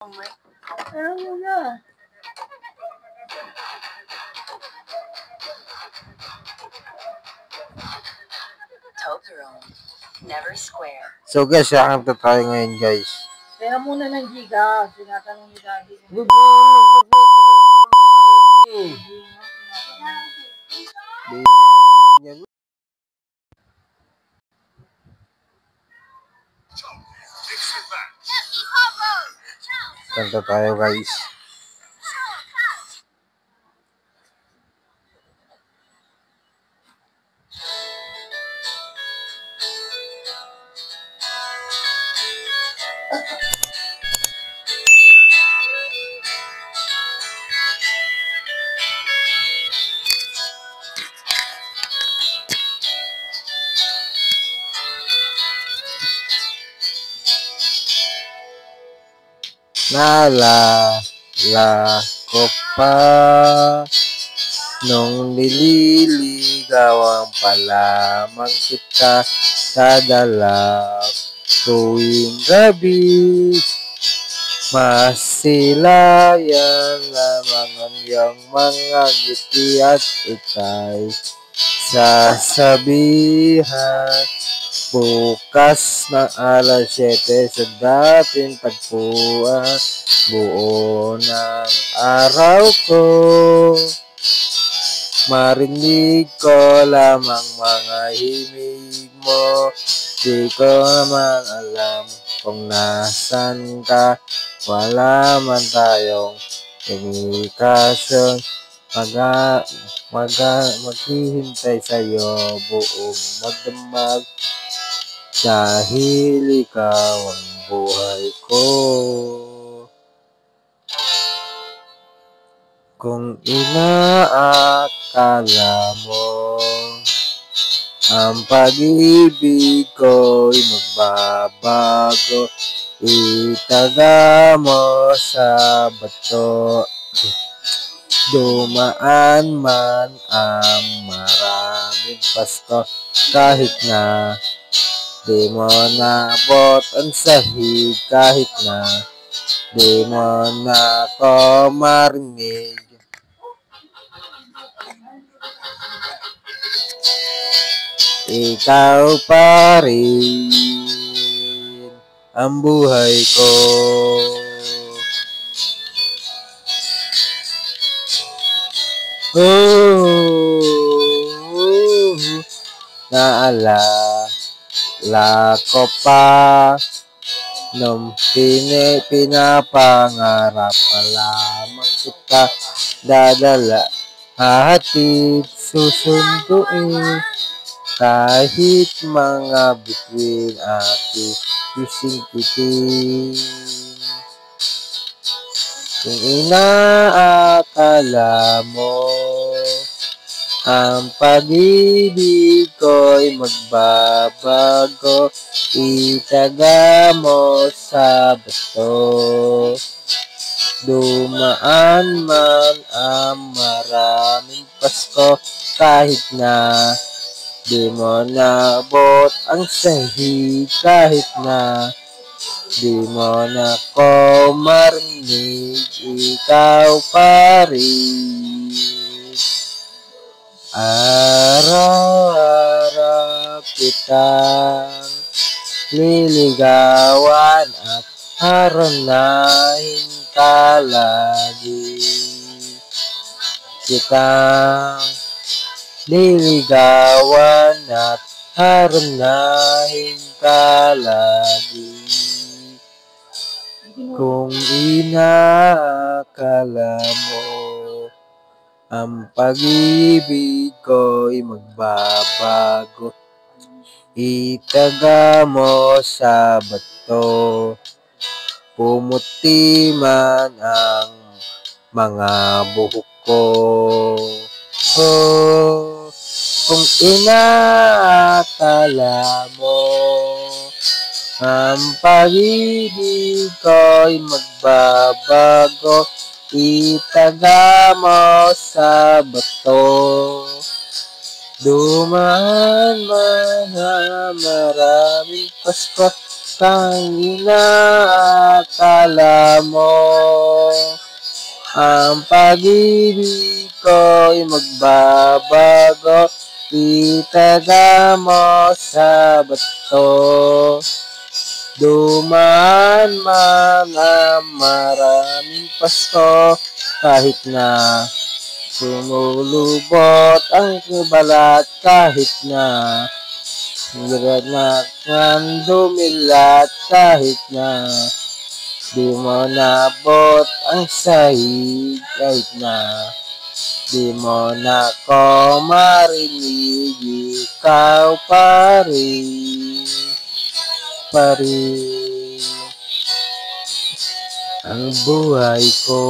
Ano mo na? Never square. So guys, yakap na tayo ngayon guys. Pera muna ng giga. Tinatanong ni Daddy. Bira naman yan. Kanta tayo guys. Naalala ko pa nung nililigawan pa lamang kita sa dalaw tuwing gabi. Masilayan lamang ang iyong mga ngiti at ika'y sasabihan bukas na alas 7 sa dating tagpuan, buo ng araw ko. Marinig ko lamang mga himig mo, di ko naman alam kung nasan ka. Wala man tayong komunikasyon, maghihintay sa'yo buong magdamag. Dahil ikaw ang buhay ko. Kung inaakala mo ang pag-ibig ko'y magbabago, itaga mo sa bato. Dumaan man ang maraming Pasko, kahit na di mo nabot ang sahig, kahit na di mo na ako marinig. Ikaw pa rin ang buhay ko. Naalala ko pa nung pinapangarap pa lamang kita dadala, hahatid, susunduin, kahit mga bituin aking sisingkitin. Kung inaakala mo ang pag-ibig ko'y magbabago, itaga mo sa bato. Dumaan man ang maraming Pasko, kahit na di mo nabot ang sahig, kahit na di mo na ko marinig, ikaw pa rin. Araw-araw kitang liligawan at haranahin ka lagi. Kitang liligawan at haranahin ka lagi. Kung inaakala mo ang pag-ibig ko'y magbabago, itaga mo sa bato. Pumuti man ang mga buhok ko. Kung inaakala mo ang pag-ibig ko'y magbabago, itaga mo sa bato. Dumaan man ang maraming Pasko, Sang inaakala mo ang pag-ibig ko'y magbabago. Itaga mo sa bato. Dumaan man ang maraming pasto, kahit na sumulubot ang balat, kahit na ng dumilat, kahit na di mo nabot ang sahig, kahit na di mo na ko marinig, ikaw pa rin ang buhay ko.